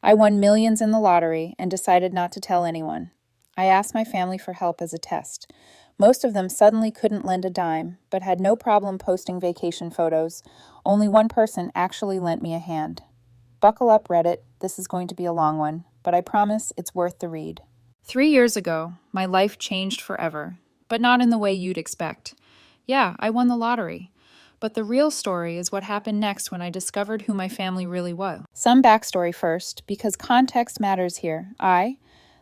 I won millions in the lottery and decided not to tell anyone. I asked my family for help as a test. Most of them suddenly couldn't lend a dime, but had no problem posting vacation photos. Only one person actually lent me a hand. Buckle up, Reddit. This is going to be a long one, but I promise it's worth the read. 3 years ago, my life changed forever, but not in the way you'd expect. Yeah, I won the lottery. But the real story is what happened next when I discovered who my family really was. Some backstory first, because context matters here. I,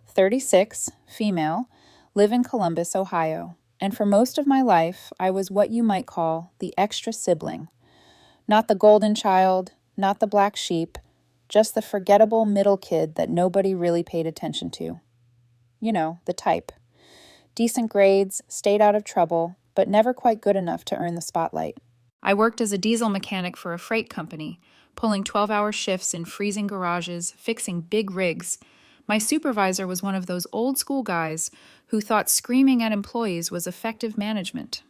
36, female, live in Columbus, Ohio, and for most of my life, I was what you might call the extra sibling. Not the golden child, not the black sheep, just the forgettable middle kid that nobody really paid attention to. You know, the type. Decent grades, stayed out of trouble, but never quite good enough to earn the spotlight. I worked as a diesel mechanic for a freight company, pulling 12-hour shifts in freezing garages, fixing big rigs. My supervisor was one of those old-school guys who thought screaming at employees was effective management.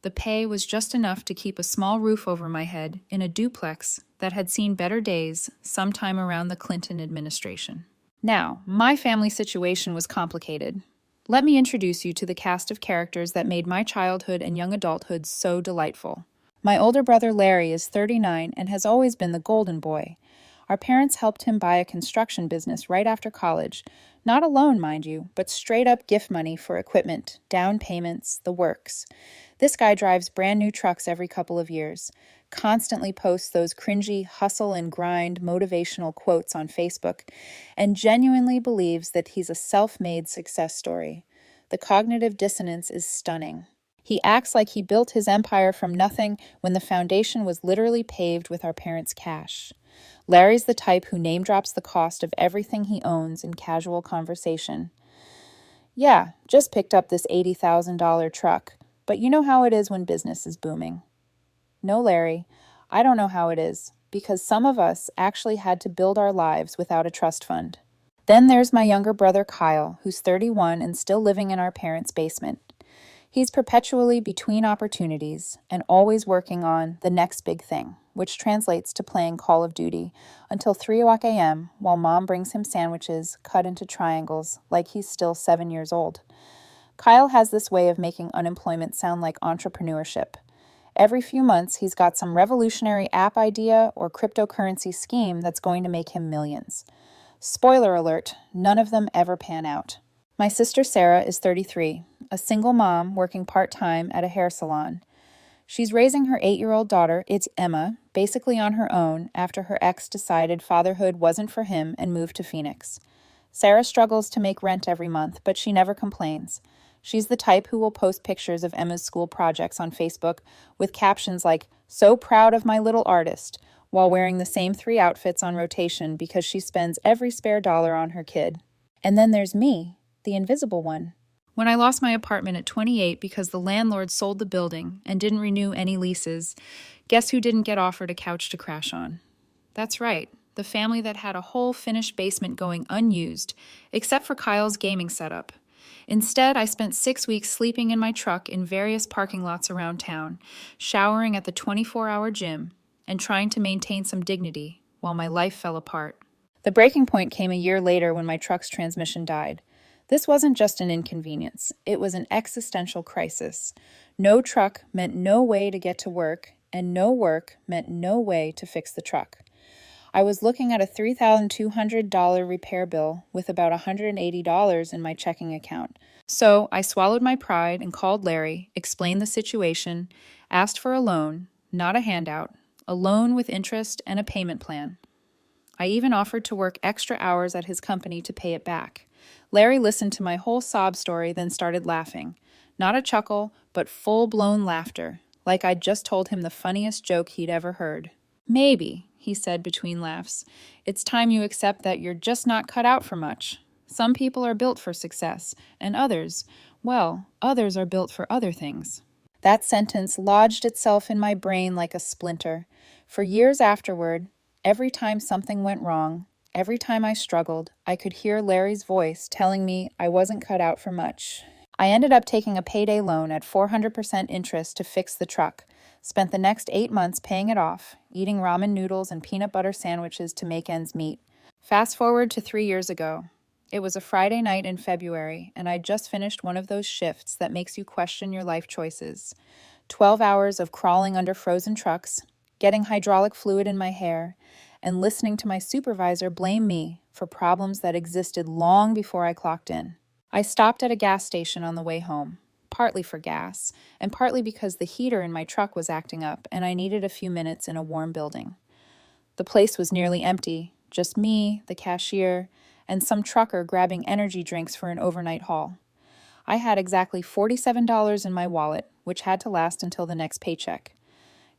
The pay was just enough to keep a small roof over my head in a duplex that had seen better days sometime around the Clinton administration. Now, my family situation was complicated. Let me introduce you to the cast of characters that made my childhood and young adulthood so delightful. My older brother Larry is 39 and has always been the golden boy. Our parents helped him buy a construction business right after college. Not a loan, mind you, but straight up gift money for equipment, down payments, the works. This guy drives brand new trucks every couple of years, constantly posts those cringy hustle and grind motivational quotes on Facebook, and genuinely believes that he's a self-made success story. The cognitive dissonance is stunning. He acts like he built his empire from nothing when the foundation was literally paved with our parents' cash. Larry's the type who name drops the cost of everything he owns in casual conversation. Yeah, just picked up this $80,000 truck, but you know how it is when business is booming. No, Larry, I don't know how it is, because some of us actually had to build our lives without a trust fund. Then there's my younger brother Kyle, who's 31 and still living in our parents' basement. He's perpetually between opportunities and always working on the next big thing, which translates to playing Call of Duty until 3 a.m. while Mom brings him sandwiches cut into triangles like he's still 7 years old. Kyle has this way of making unemployment sound like entrepreneurship. Every few months, he's got some revolutionary app idea or cryptocurrency scheme that's going to make him millions. Spoiler alert, none of them ever pan out. My sister Sarah is 33, a single mom working part-time at a hair salon. She's raising her 8-year-old daughter, it's Emma, basically on her own after her ex decided fatherhood wasn't for him and moved to Phoenix. Sarah struggles to make rent every month, but she never complains. She's the type who will post pictures of Emma's school projects on Facebook with captions like, "So proud of my little artist," while wearing the same 3 outfits on rotation because she spends every spare dollar on her kid. And then there's me, the invisible one. When I lost my apartment at 28 because the landlord sold the building and didn't renew any leases, guess who didn't get offered a couch to crash on? That's right, the family that had a whole finished basement going unused, except for Kyle's gaming setup. Instead, I spent 6 weeks sleeping in my truck in various parking lots around town, showering at the 24-hour gym, and trying to maintain some dignity while my life fell apart. The breaking point came a year later when my truck's transmission died. This wasn't just an inconvenience, it was an existential crisis. No truck meant no way to get to work, and no work meant no way to fix the truck. I was looking at a $3,200 repair bill with about $180 in my checking account. So I swallowed my pride and called Larry, explained the situation, asked for a loan, not a handout, a loan with interest and a payment plan. I even offered to work extra hours at his company to pay it back. Larry listened to my whole sob story, then started laughing. Not a chuckle, but full-blown laughter, like I'd just told him the funniest joke he'd ever heard. "Maybe," he said between laughs, "it's time you accept that you're just not cut out for much. Some people are built for success, and others, well, others are built for other things." That sentence lodged itself in my brain like a splinter. For years afterward, every time something went wrong, every time I struggled, I could hear Larry's voice telling me I wasn't cut out for much. I ended up taking a payday loan at 400% interest to fix the truck, spent the next 8 months paying it off, eating ramen noodles and peanut butter sandwiches to make ends meet. Fast forward to 3 years ago. It was a Friday night in February, and I'd just finished one of those shifts that makes you question your life choices. 12 hours of crawling under frozen trucks, getting hydraulic fluid in my hair, and listening to my supervisor blame me for problems that existed long before I clocked in. I stopped at a gas station on the way home, partly for gas, and partly because the heater in my truck was acting up and I needed a few minutes in a warm building. The place was nearly empty, just me, the cashier, and some trucker grabbing energy drinks for an overnight haul. I had exactly $47 in my wallet, which had to last until the next paycheck.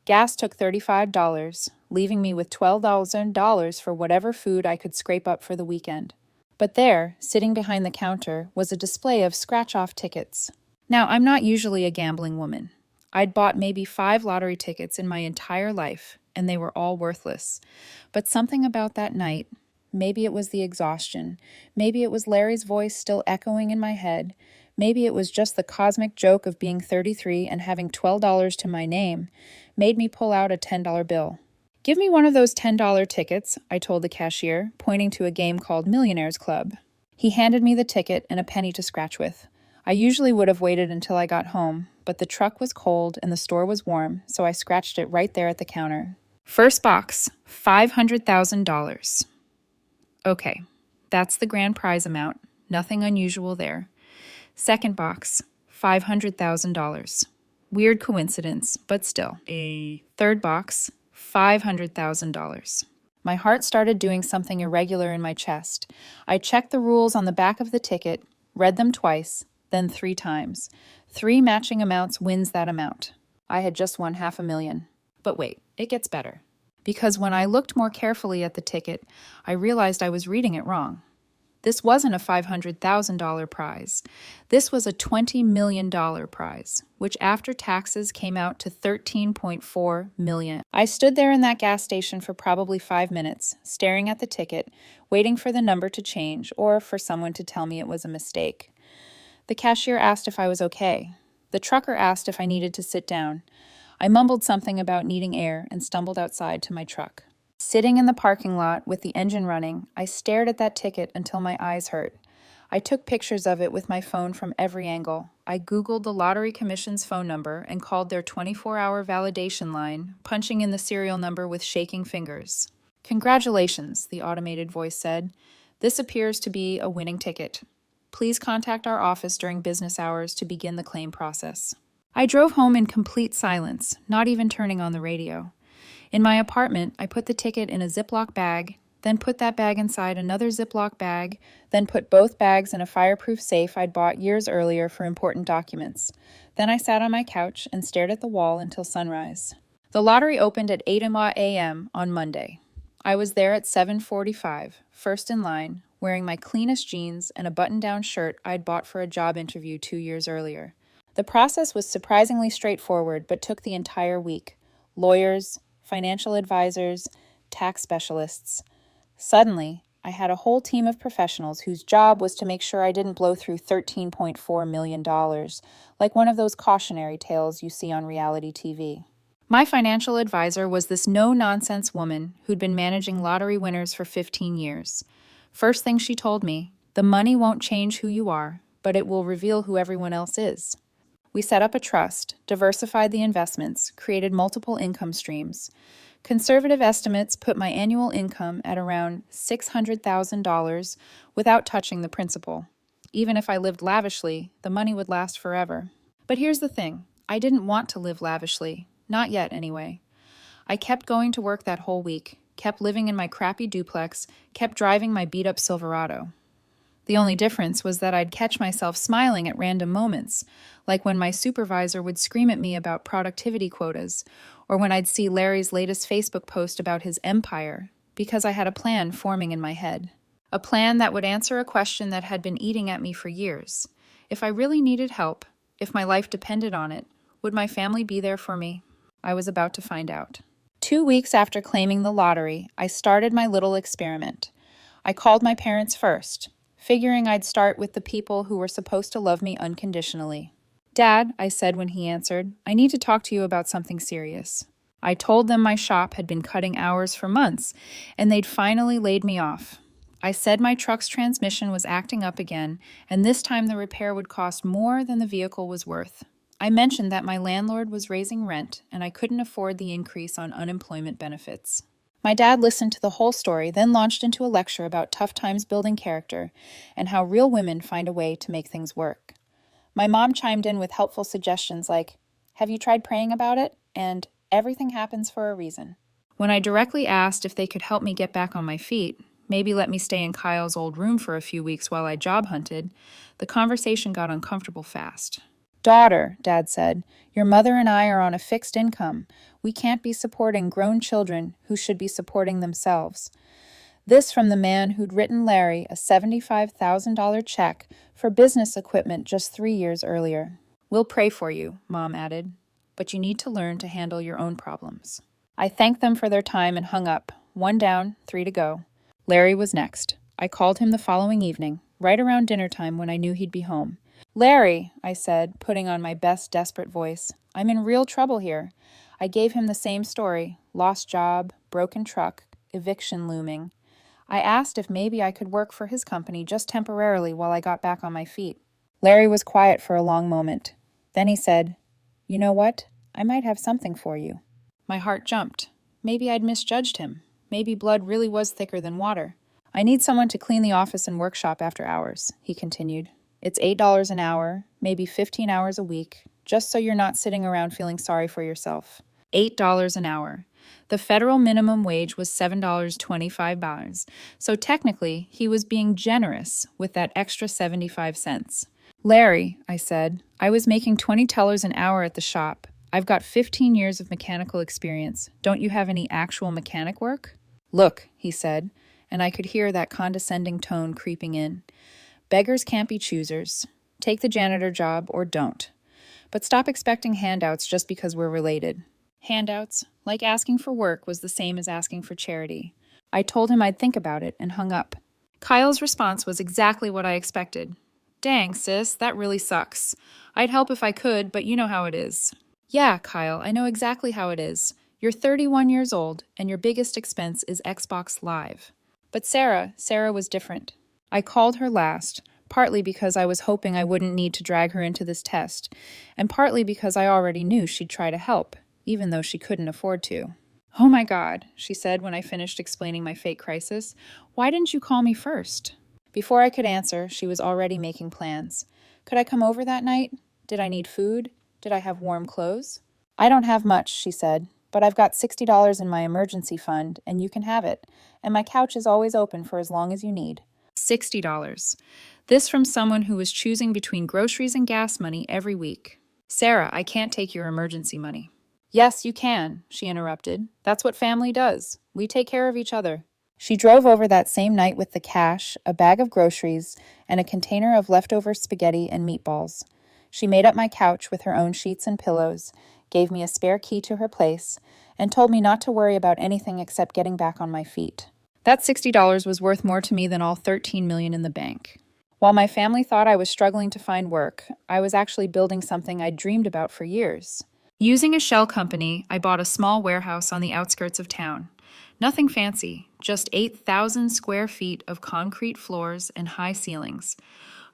Gas took $35, leaving me with $12,000 for whatever food I could scrape up for the weekend. But there, sitting behind the counter, was a display of scratch-off tickets. Now, I'm not usually a gambling woman. I'd bought maybe 5 lottery tickets in my entire life, and they were all worthless. But something about that night, maybe it was the exhaustion, maybe it was Larry's voice still echoing in my head, maybe it was just the cosmic joke of being 33 and having $12 to my name, made me pull out a $10 bill. "Give me one of those $10 tickets," I told the cashier, pointing to a game called Millionaires Club. He handed me the ticket and a penny to scratch with. I usually would have waited until I got home, but the truck was cold and the store was warm, so I scratched it right there at the counter. First box, $500,000. Okay, that's the grand prize amount. Nothing unusual there. Second box, $500,000. Weird coincidence, but still. Third box, $500,000. My heart started doing something irregular in my chest. I checked the rules on the back of the ticket, read them twice, then 3 times. 3 matching amounts wins that amount. I had just won $500,000. But wait, it gets better. Because when I looked more carefully at the ticket, I realized I was reading it wrong. This wasn't a $500,000 prize. This was a $20 million prize, which after taxes came out to $13.4 million. I stood there in that gas station for probably 5 minutes, staring at the ticket, waiting for the number to change or for someone to tell me it was a mistake. The cashier asked if I was okay. The trucker asked if I needed to sit down. I mumbled something about needing air and stumbled outside to my truck. Sitting in the parking lot with the engine running, I stared at that ticket until my eyes hurt. I took pictures of it with my phone from every angle. I Googled the Lottery Commission's phone number and called their 24-hour validation line, punching in the serial number with shaking fingers. "Congratulations," the automated voice said. "This appears to be a winning ticket. Please contact our office during business hours to begin the claim process." I drove home in complete silence, not even turning on the radio. In my apartment, I put the ticket in a Ziploc bag, then put that bag inside another Ziploc bag, then put both bags in a fireproof safe I'd bought years earlier for important documents. Then I sat on my couch and stared at the wall until sunrise. The lottery opened at 8 a.m. on Monday. I was there at 7:45, first in line, wearing my cleanest jeans and a button-down shirt I'd bought for a job interview 2 years earlier. The process was surprisingly straightforward, but took the entire week. Lawyers, financial advisors, tax specialists. Suddenly, I had a whole team of professionals whose job was to make sure I didn't blow through $13.4 million, like one of those cautionary tales you see on reality TV. My financial advisor was this no-nonsense woman who'd been managing lottery winners for 15 years. First thing she told me, the money won't change who you are, but it will reveal who everyone else is. We set up a trust, diversified the investments, created multiple income streams. Conservative estimates put my annual income at around $600,000 without touching the principal. Even if I lived lavishly, the money would last forever. But here's the thing, I didn't want to live lavishly, not yet anyway. I kept going to work that whole week, kept living in my crappy duplex, kept driving my beat-up Silverado. The only difference was that I'd catch myself smiling at random moments, like when my supervisor would scream at me about productivity quotas, or when I'd see Larry's latest Facebook post about his empire, because I had a plan forming in my head. A plan that would answer a question that had been eating at me for years. If I really needed help, if my life depended on it, would my family be there for me? I was about to find out. 2 weeks after claiming the lottery, I started my little experiment. I called my parents first, figuring I'd start with the people who were supposed to love me unconditionally. "Dad," I said when he answered, "I need to talk to you about something serious." I told them my shop had been cutting hours for months, and they'd finally laid me off. I said my truck's transmission was acting up again, and this time the repair would cost more than the vehicle was worth. I mentioned that my landlord was raising rent and I couldn't afford the increase on unemployment benefits. My dad listened to the whole story, then launched into a lecture about tough times building character and how real women find a way to make things work. My mom chimed in with helpful suggestions like, "Have you tried praying about it?" and "Everything happens for a reason." When I directly asked if they could help me get back on my feet, maybe let me stay in Kyle's old room for a few weeks while I job hunted, the conversation got uncomfortable fast. "Daughter," Dad said, "your mother and I are on a fixed income. We can't be supporting grown children who should be supporting themselves." This from the man who'd written Larry a $75,000 check for business equipment just 3 years earlier. "We'll pray for you," Mom added, "but you need to learn to handle your own problems." I thanked them for their time and hung up. 1 down, 3 to go. Larry was next. I called him the following evening, right around dinner time when I knew he'd be home. "Larry," I said, putting on my best desperate voice, "I'm in real trouble here." I gave him the same story: lost job, broken truck, eviction looming. I asked if maybe I could work for his company just temporarily while I got back on my feet. Larry was quiet for a long moment. Then he said, "You know what? I might have something for you." My heart jumped. Maybe I'd misjudged him. Maybe blood really was thicker than water. "I need someone to clean the office and workshop after hours," he continued. "It's $8 an hour, maybe 15 hours a week, just so you're not sitting around feeling sorry for yourself." $8 an hour. The federal minimum wage was $7.25, so technically he was being generous with that extra 75 cents. "Larry," I said, "I was making $20 an hour at the shop. I've got 15 years of mechanical experience. Don't you have any actual mechanic work?" "Look," he said, and I could hear that condescending tone creeping in. "Beggars can't be choosers. Take the janitor job or don't. But stop expecting handouts just because we're related." Handouts, like asking for work, was the same as asking for charity. I told him I'd think about it and hung up. Kyle's response was exactly what I expected. "Dang, sis, that really sucks. I'd help if I could, but you know how it is." "Yeah, Kyle, I know exactly how it is. You're 31 years old, and your biggest expense is Xbox Live." But Sarah was different. I called her last, partly because I was hoping I wouldn't need to drag her into this test, and partly because I already knew she'd try to help, even though she couldn't afford to. "Oh my God," she said when I finished explaining my fake crisis. "Why didn't you call me first?" Before I could answer, she was already making plans. Could I come over that night? Did I need food? Did I have warm clothes? "I don't have much," she said, "but I've got $60 in my emergency fund, and you can have it. And my couch is always open for as long as you need." $60. This from someone who was choosing between groceries and gas money every week. "Sarah, I can't take your emergency money." "Yes, you can," she interrupted. "That's what family does. We take care of each other." She drove over that same night with the cash, a bag of groceries, and a container of leftover spaghetti and meatballs. She made up my couch with her own sheets and pillows, gave me a spare key to her place, and told me not to worry about anything except getting back on my feet. That $60 was worth more to me than all $13 million in the bank. While my family thought I was struggling to find work, I was actually building something I'd dreamed about for years. Using a shell company, I bought a small warehouse on the outskirts of town. Nothing fancy, just 8,000 square feet of concrete floors and high ceilings.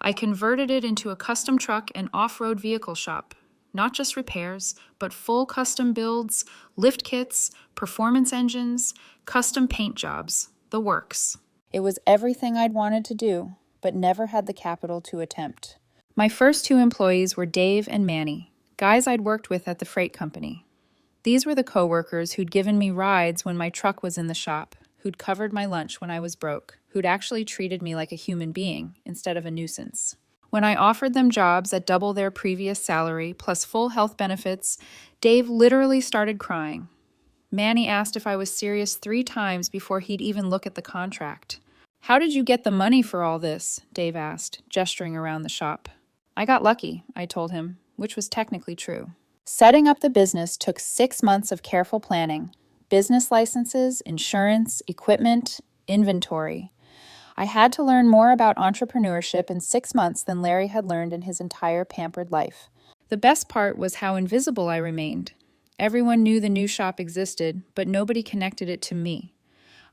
I converted it into a custom truck and off-road vehicle shop. Not just repairs, but full custom builds, lift kits, performance engines, custom paint jobs, the works. It was everything I'd wanted to do, but never had the capital to attempt. My first 2 employees were Dave and Manny, guys I'd worked with at the freight company. These were the coworkers who'd given me rides when my truck was in the shop, who'd covered my lunch when I was broke, who'd actually treated me like a human being instead of a nuisance. When I offered them jobs at double their previous salary plus full health benefits, Dave literally started crying. Manny asked if I was serious 3 times before he'd even look at the contract. "How did you get the money for all this?" Dave asked, gesturing around the shop. "I got lucky," I told him, which was technically true. Setting up the business took 6 months of careful planning. Business licenses, insurance, equipment, inventory. I had to learn more about entrepreneurship in 6 months than Larry had learned in his entire pampered life. The best part was how invisible I remained. Everyone knew the new shop existed, but nobody connected it to me.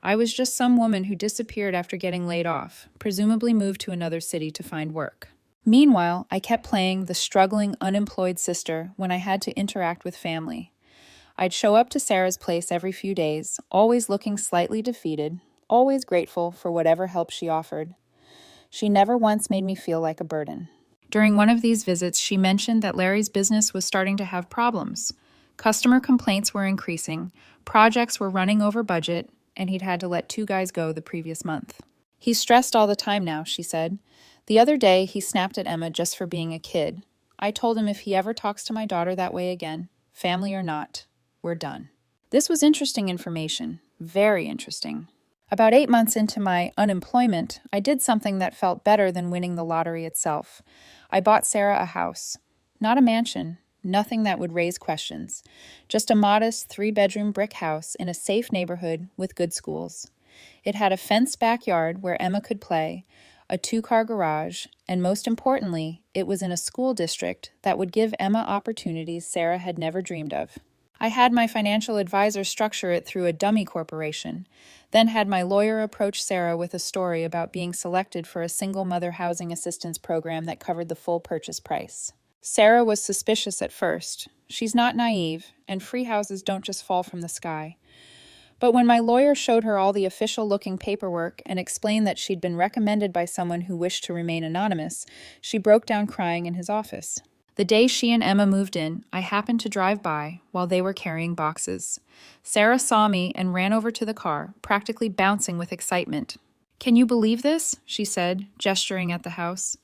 I was just some woman who disappeared after getting laid off, presumably moved to another city to find work. Meanwhile, I kept playing the struggling, unemployed sister when I had to interact with family. I'd show up to Sarah's place every few days, always looking slightly defeated, always grateful for whatever help she offered. She never once made me feel like a burden. During one of these visits, she mentioned that Larry's business was starting to have problems. Customer complaints were increasing, projects were running over budget, and he'd had to let 2 guys go the previous month. He's stressed all the time now, she said. The other day, he snapped at Emma just for being a kid. I told him if he ever talks to my daughter that way again, family or not, we're done. This was interesting information, very interesting. About 8 months into my unemployment, I did something that felt better than winning the lottery itself. I bought Sarah a house. Not a mansion, nothing that would raise questions. Just a modest 3-bedroom brick house in a safe neighborhood with good schools. It had a fenced backyard where Emma could play, a 2-car garage, and most importantly, it was in a school district that would give Emma opportunities Sarah had never dreamed of. I had my financial advisor structure it through a dummy corporation, then had my lawyer approach Sarah with a story about being selected for a single mother housing assistance program that covered the full purchase price. Sarah was suspicious at first. She's not naive, and free houses don't just fall from the sky. But when my lawyer showed her all the official-looking paperwork and explained that she'd been recommended by someone who wished to remain anonymous, she broke down crying in his office. The day she and Emma moved in, I happened to drive by while they were carrying boxes. Sarah saw me and ran over to the car, practically bouncing with excitement. "Can you believe this?" she said, gesturing at the house.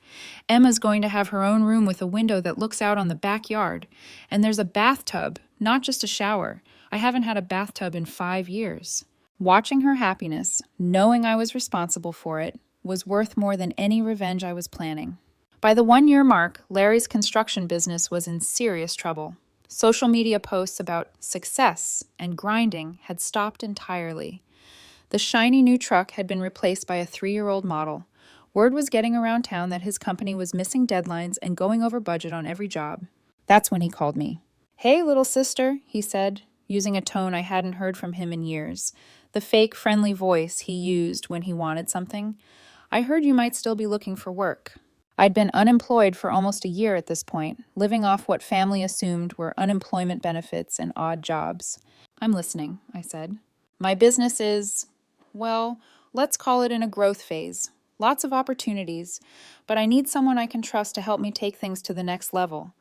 "Emma's going to have her own room with a window that looks out on the backyard. And there's a bathtub, not just a shower. I haven't had a bathtub in 5 years." Watching her happiness, knowing I was responsible for it, was worth more than any revenge I was planning. By the 1-year mark, Larry's construction business was in serious trouble. Social media posts about success and grinding had stopped entirely. The shiny new truck had been replaced by a 3-year-old model. Word was getting around town that his company was missing deadlines and going over budget on every job. That's when he called me. "Hey, little sister," he said, using a tone I hadn't heard from him in years, the fake, friendly voice he used when he wanted something. "I heard you might still be looking for work." I'd been unemployed for almost a year at this point, living off what family assumed were unemployment benefits and odd jobs. "I'm listening," I said. "My business is, well, let's call it in a growth phase. Lots of opportunities, but I need someone I can trust to help me take things to the next level.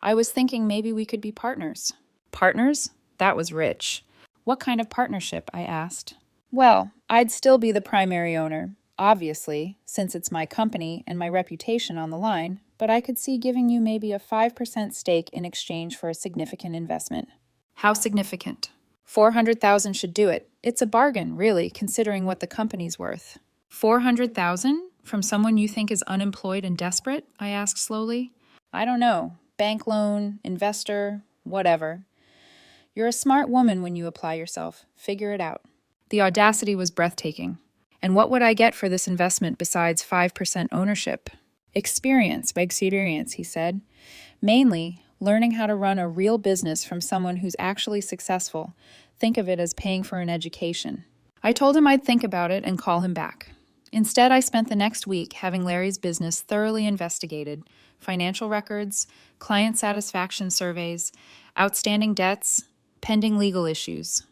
I was thinking maybe we could be partners." Partners? That was rich. "What kind of partnership?" I asked. "Well, I'd still be the primary owner, obviously, since it's my company and my reputation on the line, but I could see giving you maybe a 5% stake in exchange for a significant investment." "How significant?" "400,000 should do it. It's a bargain, really, considering what the company's worth." "400,000? From someone you think is unemployed and desperate?" I asked slowly. "I don't know. Bank loan, investor, whatever. You're a smart woman when you apply yourself. Figure it out." The audacity was breathtaking. And what would I get for this investment besides 5% ownership? Experience, he said. "Mainly, learning how to run a real business from someone who's actually successful. Think of it as paying for an education." I told him I'd think about it and call him back. Instead, I spent the next week having Larry's business thoroughly investigated: financial records, client satisfaction surveys, outstanding debts, pending legal issues.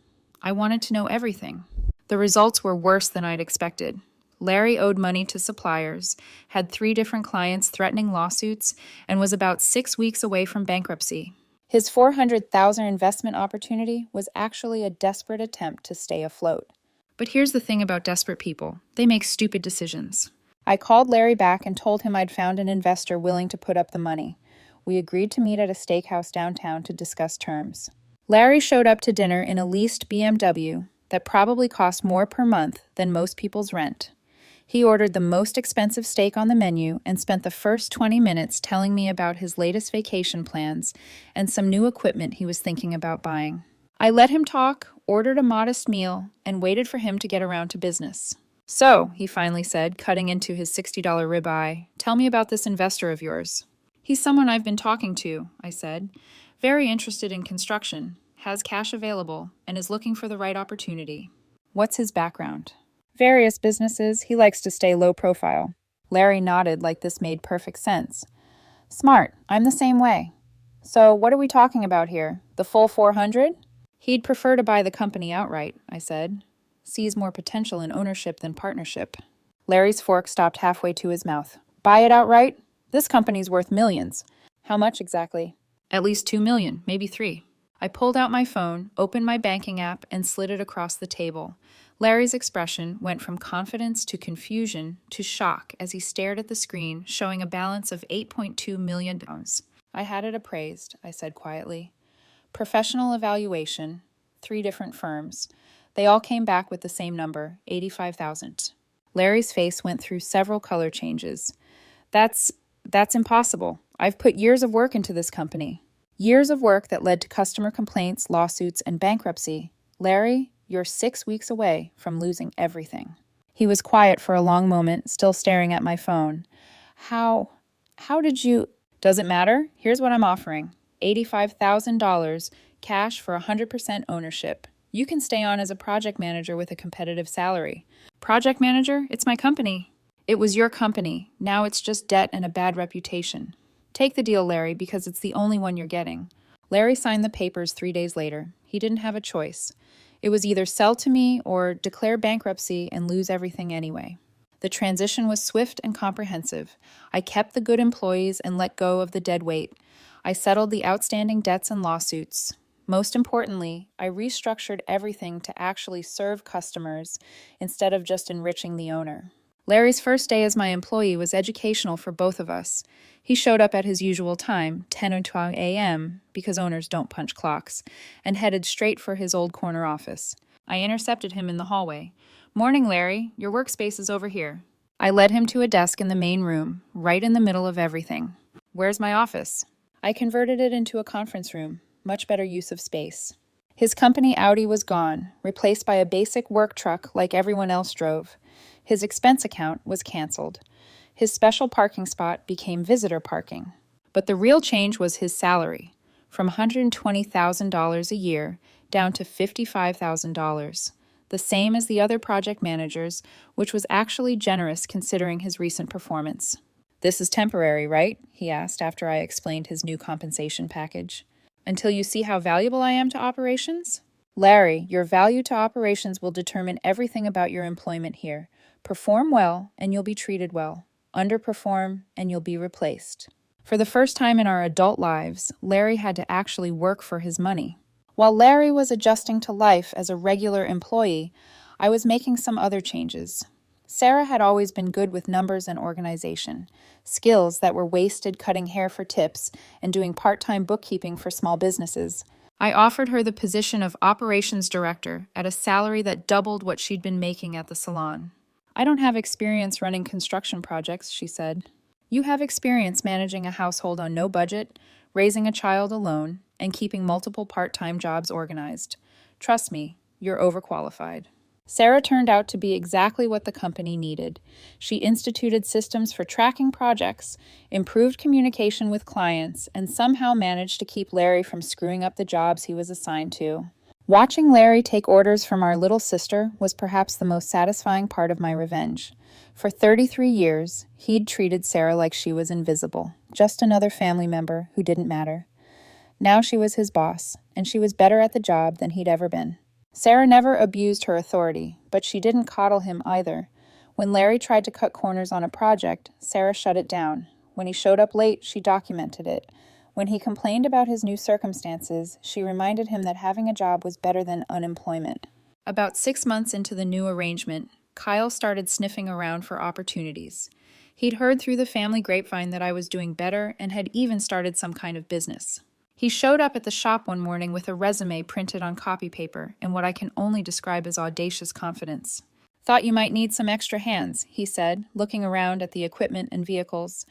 I wanted to know everything. The results were worse than I'd expected. Larry owed money to suppliers, had 3 different clients threatening lawsuits, and was about 6 weeks away from bankruptcy. His $400,000 investment opportunity was actually a desperate attempt to stay afloat. But here's the thing about desperate people. They make stupid decisions. I called Larry back and told him I'd found an investor willing to put up the money. We agreed to meet at a steakhouse downtown to discuss terms. Larry showed up to dinner in a leased BMW that probably cost more per month than most people's rent. He ordered the most expensive steak on the menu and spent the first 20 minutes telling me about his latest vacation plans and some new equipment he was thinking about buying. I let him talk, ordered a modest meal, and waited for him to get around to business. "So," he finally said, cutting into his $60 ribeye, "tell me about this investor of yours." "He's someone I've been talking to," I said. "Very interested in construction, has cash available, and is looking for the right opportunity." What's his background? Various businesses. He likes to stay low profile. Larry nodded like this made perfect sense. Smart. I'm the same way. So, what are we talking about here? The full 400? He'd prefer to buy the company outright, I said. Sees more potential in ownership than partnership. Larry's fork stopped halfway to his mouth. Buy it outright? This company's worth millions. How much exactly? At least 2 million, maybe 3. I pulled out my phone, opened my banking app, and slid it across the table. Larry's expression went from confidence to confusion to shock as he stared at the screen, showing a balance of $8.2 million. I had it appraised, I said quietly. Professional evaluation, 3 different firms. They all came back with the same number, 85,000. Larry's face went through several color changes. That's impossible. I've put years of work into this company. Years of work that led to customer complaints, lawsuits, and bankruptcy. Larry, you're 6 weeks away from losing everything. He was quiet for a long moment, still staring at my phone. How did you... Does it matter? Here's what I'm offering. $85,000 cash for 100% ownership. You can stay on as a project manager with a competitive salary. Project manager? It's my company. It was your company. Now it's just debt and a bad reputation. Take the deal, Larry, because it's the only one you're getting. Larry signed the papers 3 days later. He didn't have a choice. It was either sell to me or declare bankruptcy and lose everything anyway. The transition was swift and comprehensive. I kept the good employees and let go of the dead weight. I settled the outstanding debts and lawsuits. Most importantly, I restructured everything to actually serve customers instead of just enriching the owner. Larry's first day as my employee was educational for both of us. He showed up at his usual time, 10:02 a.m., because owners don't punch clocks, and headed straight for his old corner office. I intercepted him in the hallway. Morning, Larry. Your workspace is over here. I led him to a desk in the main room, right in the middle of everything. Where's my office? I converted it into a conference room. Much better use of space. His company Audi was gone, replaced by a basic work truck like everyone else drove. His expense account was canceled. His special parking spot became visitor parking. But the real change was his salary, from $120,000 a year down to $55,000, the same as the other project managers, which was actually generous considering his recent performance. This is temporary, right? He asked after I explained his new compensation package. Until you see how valuable I am to operations? Larry, your value to operations will determine everything about your employment here. Perform well, and you'll be treated well. Underperform, and you'll be replaced. For the first time in our adult lives, Larry had to actually work for his money. While Larry was adjusting to life as a regular employee, I was making some other changes. Sarah had always been good with numbers and organization, skills that were wasted cutting hair for tips and doing part-time bookkeeping for small businesses. I offered her the position of operations director at a salary that doubled what she'd been making at the salon. I don't have experience running construction projects, she said. You have experience managing a household on no budget, raising a child alone, and keeping multiple part-time jobs organized. Trust me, you're overqualified. Sarah turned out to be exactly what the company needed. She instituted systems for tracking projects, improved communication with clients, and somehow managed to keep Larry from screwing up the jobs he was assigned to. Watching Larry take orders from our little sister was perhaps the most satisfying part of my revenge. For 33 years, he'd treated Sarah like she was invisible, just another family member who didn't matter. Now she was his boss, and she was better at the job than he'd ever been. Sarah never abused her authority, but she didn't coddle him either. When Larry tried to cut corners on a project, Sarah shut it down. When he showed up late, she documented it. When he complained about his new circumstances, she reminded him that having a job was better than unemployment. About 6 months into the new arrangement, Kyle started sniffing around for opportunities. He'd heard through the family grapevine that I was doing better and had even started some kind of business. He showed up at the shop one morning with a resume printed on copy paper and what I can only describe as audacious confidence. Thought you might need some extra hands, he said, looking around at the equipment and vehicles.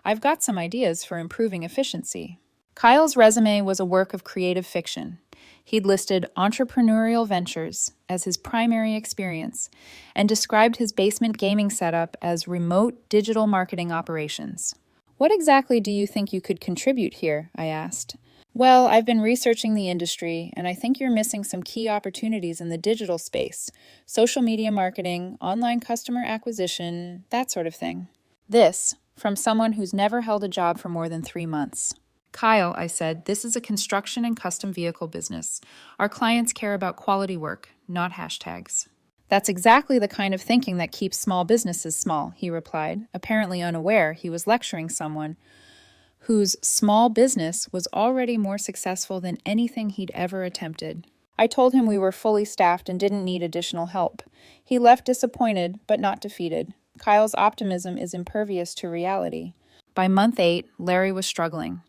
I've got some ideas for improving efficiency. Kyle's resume was a work of creative fiction. He'd listed entrepreneurial ventures as his primary experience and described his basement gaming setup as remote digital marketing operations. What exactly do you think you could contribute here? I asked. Well, I've been researching the industry, and I think you're missing some key opportunities in the digital space: social media marketing, online customer acquisition, that sort of thing. This, from someone who's never held a job for more than 3 months. Kyle, I said, this is a construction and custom vehicle business. Our clients care about quality work, not hashtags. That's exactly the kind of thinking that keeps small businesses small, he replied, apparently unaware he was lecturing someone whose small business was already more successful than anything he'd ever attempted. I told him we were fully staffed and didn't need additional help. He left disappointed, but not defeated. Kyle's optimism is impervious to reality. By month 8, Larry was struggling.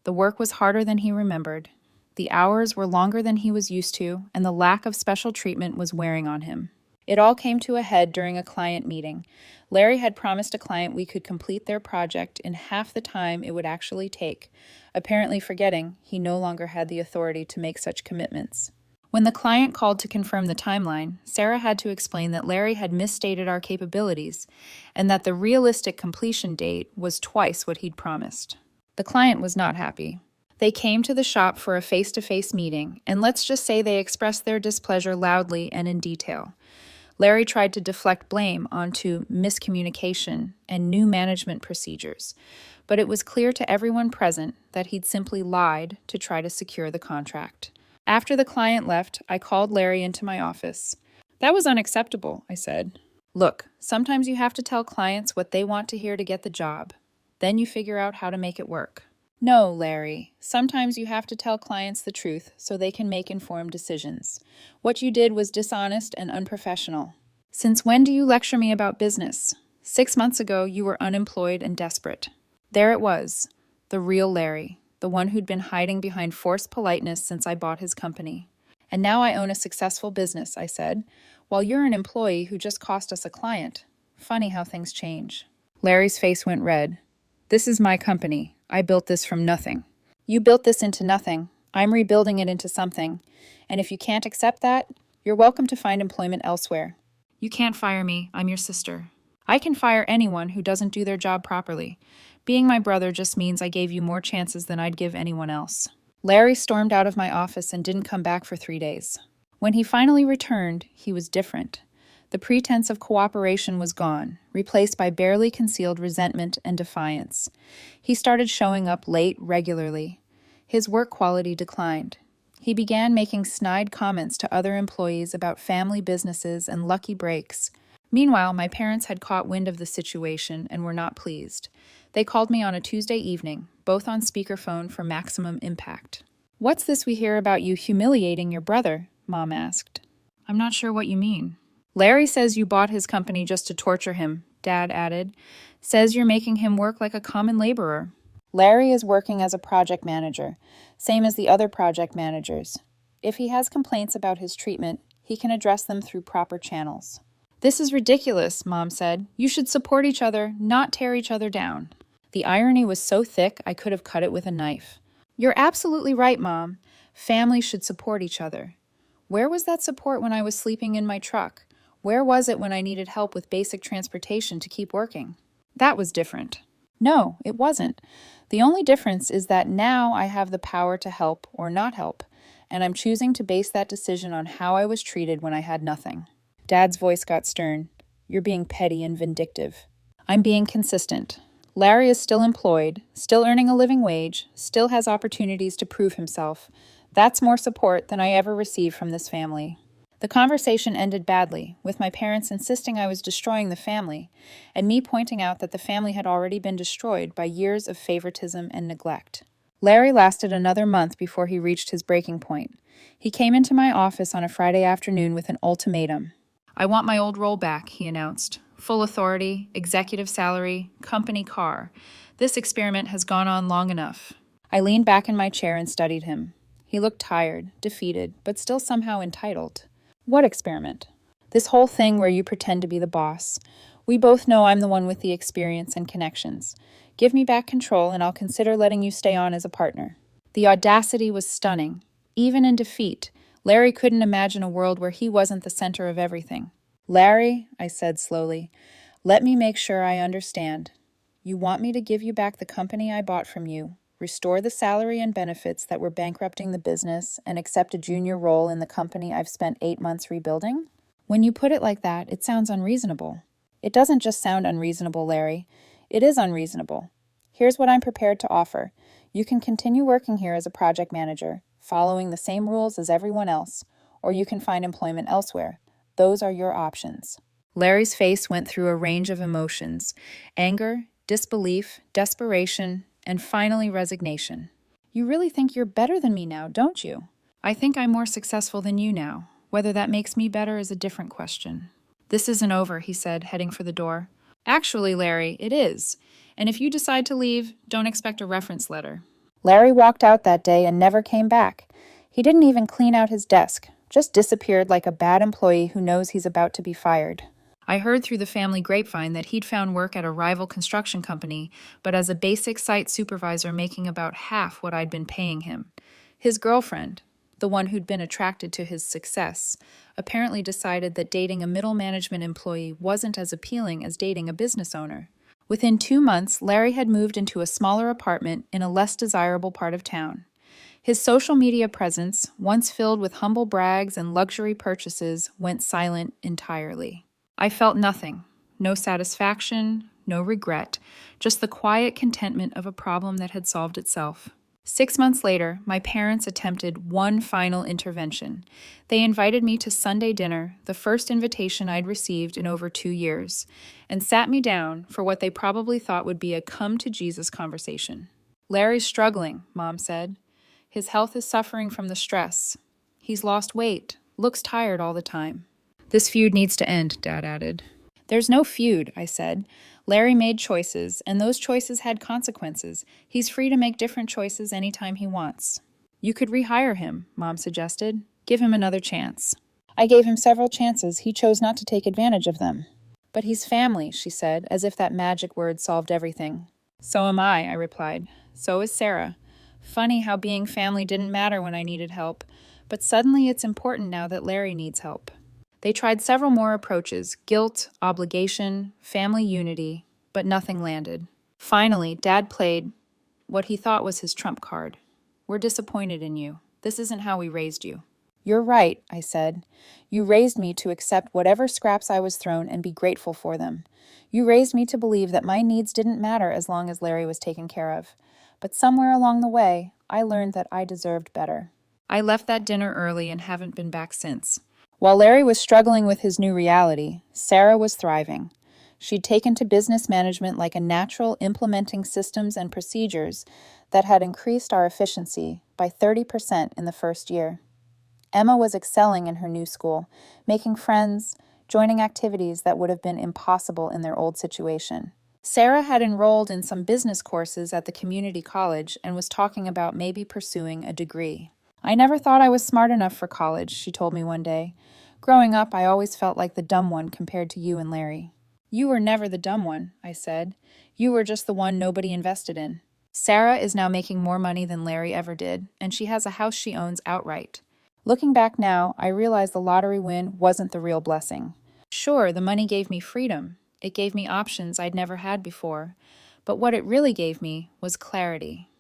The work was harder than he remembered. The hours were longer than he was used to, and the lack of special treatment was wearing on him. It all came to a head during a client meeting. Larry had promised a client we could complete their project in half the time it would actually take, apparently forgetting he no longer had the authority to make such commitments. When the client called to confirm the timeline, Sarah had to explain that Larry had misstated our capabilities and that the realistic completion date was twice what he'd promised. The client was not happy. They came to the shop for a face-to-face meeting, and let's just say they expressed their displeasure loudly and in detail. Larry tried to deflect blame onto miscommunication and new management procedures, but it was clear to everyone present that he'd simply lied to try to secure the contract. After the client left, I called Larry into my office. That was unacceptable, I said. Look, sometimes you have to tell clients what they want to hear to get the job. Then you figure out how to make it work. No, Larry. Sometimes you have to tell clients the truth so they can make informed decisions. What you did was dishonest and unprofessional. Since when do you lecture me about business? 6 months ago, you were unemployed and desperate. There it was, the real Larry, the one who'd been hiding behind forced politeness since I bought his company. And now I own a successful business, I said, while you're an employee who just cost us a client. Funny how things change. Larry's face went red. This is my company. I built this from nothing. You built this into nothing. I'm rebuilding it into something. And if you can't accept that, you're welcome to find employment elsewhere. You can't fire me. I'm your sister. I can fire anyone who doesn't do their job properly. Being my brother just means I gave you more chances than I'd give anyone else. Larry stormed out of my office and didn't come back for 3 days. When he finally returned, he was different. The pretense of cooperation was gone, replaced by barely concealed resentment and defiance. He started showing up late regularly. His work quality declined. He began making snide comments to other employees about family businesses and lucky breaks. Meanwhile, my parents had caught wind of the situation and were not pleased. They called me on a Tuesday evening, both on speakerphone for maximum impact. "What's this we hear about you humiliating your brother?" Mom asked. "I'm not sure what you mean." "Larry says you bought his company just to torture him," Dad added. "Says you're making him work like a common laborer." "Larry is working as a project manager, same as the other project managers. If he has complaints about his treatment, he can address them through proper channels." "This is ridiculous," Mom said. "You should support each other, not tear each other down." The irony was so thick I could have cut it with a knife. "You're absolutely right, Mom. Families should support each other. Where was that support when I was sleeping in my truck? Where was it when I needed help with basic transportation to keep working?" That was different. No, it wasn't. The only difference is that now I have the power to help or not help, and I'm choosing to base that decision on how I was treated when I had nothing. Dad's voice got stern. "You're being petty and vindictive." "I'm being consistent. Larry is still employed, still earning a living wage, still has opportunities to prove himself. That's more support than I ever received from this family." The conversation ended badly, with my parents insisting I was destroying the family, and me pointing out that the family had already been destroyed by years of favoritism and neglect. Larry lasted another month before he reached his breaking point. He came into my office on a Friday afternoon with an ultimatum. "I want my old role back," he announced. "Full authority, executive salary, company car. This experiment has gone on long enough." I leaned back in my chair and studied him. He looked tired, defeated, but still somehow entitled. "What experiment?" "This whole thing where you pretend to be the boss. We both know I'm the one with the experience and connections. Give me back control and I'll consider letting you stay on as a partner." The audacity was stunning. Even in defeat, Larry couldn't imagine a world where he wasn't the center of everything. "Larry," I said slowly, "let me make sure I understand. You want me to give you back the company I bought from you, restore the salary and benefits that were bankrupting the business, and accept a junior role in the company I've spent 8 months rebuilding? When you put it like that, it sounds unreasonable. It doesn't just sound unreasonable, Larry. It is unreasonable. Here's what I'm prepared to offer. You can continue working here as a project manager, following the same rules as everyone else, or you can find employment elsewhere. Those are your options. Larry's face went through a range of emotions: anger, disbelief, desperation, and finally resignation. You really think you're better than me now, don't you? I think I'm more successful than you now. Whether that makes me better is a different question. This isn't over, he said, heading for the door. Actually, Larry, it is. And if you decide to leave, don't expect a reference letter. Larry walked out that day and never came back. He didn't even clean out his desk, just disappeared like a bad employee who knows he's about to be fired. I heard through the family grapevine that he'd found work at a rival construction company, but as a basic site supervisor making about half what I'd been paying him. His girlfriend, the one who'd been attracted to his success, apparently decided that dating a middle management employee wasn't as appealing as dating a business owner. Within 2 months, Larry had moved into a smaller apartment in a less desirable part of town. His social media presence, once filled with humble brags and luxury purchases, went silent entirely. I felt nothing, no satisfaction, no regret, just the quiet contentment of a problem that had solved itself. 6 months later, my parents attempted one final intervention. They invited me to Sunday dinner, the first invitation I'd received in over 2 years, and sat me down for what they probably thought would be a come-to-Jesus conversation. Larry's struggling, Mom said. His health is suffering from the stress. He's lost weight, looks tired all the time. This feud needs to end, Dad added. There's no feud, I said. Larry made choices, and those choices had consequences. He's free to make different choices anytime he wants. You could rehire him, Mom suggested. Give him another chance. I gave him several chances. He chose not to take advantage of them. But he's family, she said, as if that magic word solved everything. So am I replied. So is Sarah. Funny how being family didn't matter when I needed help, but suddenly it's important now that Larry needs help. They tried several more approaches: guilt, obligation, family unity, but nothing landed. Finally, Dad played what he thought was his trump card. We're disappointed in you. This isn't how we raised you. You're right, I said. You raised me to accept whatever scraps I was thrown and be grateful for them. You raised me to believe that my needs didn't matter as long as Larry was taken care of. But somewhere along the way, I learned that I deserved better. I left that dinner early and haven't been back since. While Larry was struggling with his new reality, Sarah was thriving. She'd taken to business management like a natural, implementing systems and procedures that had increased our efficiency by 30% in the first year. Emma was excelling in her new school, making friends, joining activities that would have been impossible in their old situation. Sarah had enrolled in some business courses at the community college and was talking about maybe pursuing a degree. I never thought I was smart enough for college, she told me one day. Growing up, I always felt like the dumb one compared to you and Larry. You were never the dumb one, I said. You were just the one nobody invested in. Sarah is now making more money than Larry ever did, and she has a house she owns outright. Looking back now, I realize the lottery win wasn't the real blessing. Sure, the money gave me freedom. It gave me options I'd never had before. But what it really gave me was clarity.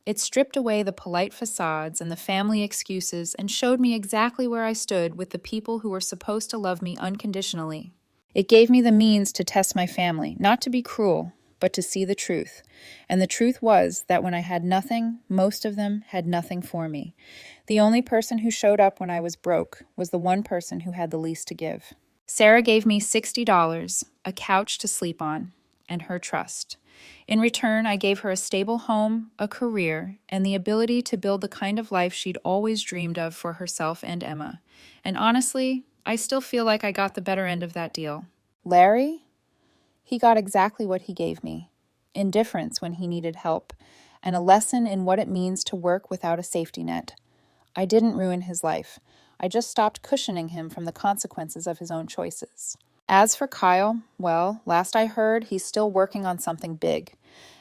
It stripped away the polite facades and the family excuses and showed me exactly where I stood with the people who were supposed to love me unconditionally. It gave me the means to test my family, not to be cruel, but to see the truth. And the truth was that when I had nothing, most of them had nothing for me. The only person who showed up when I was broke was the one person who had the least to give. Sarah gave me $60, a couch to sleep on, and her trust. In return, I gave her a stable home, a career, and the ability to build the kind of life she'd always dreamed of for herself and Emma. And honestly, I still feel like I got the better end of that deal. Larry? He got exactly what he gave me. Indifference when he needed help, and a lesson in what it means to work without a safety net. I didn't ruin his life. I just stopped cushioning him from the consequences of his own choices. As for Kyle, well, last I heard, he's still working on something big.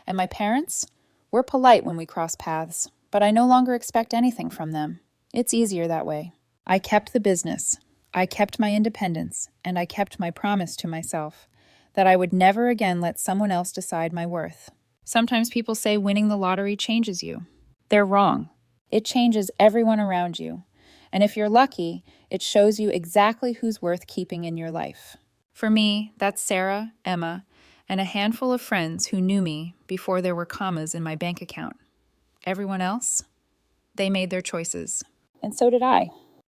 And my parents? We're polite when we cross paths, but I no longer expect anything from them. It's easier that way. I kept the business. I kept my independence, and I kept my promise to myself that I would never again let someone else decide my worth. Sometimes people say winning the lottery changes you. They're wrong. It changes everyone around you. And if you're lucky, it shows you exactly who's worth keeping in your life. For me, that's Sarah, Emma, and a handful of friends who knew me before there were commas in my bank account. Everyone else? They made their choices. And so did I.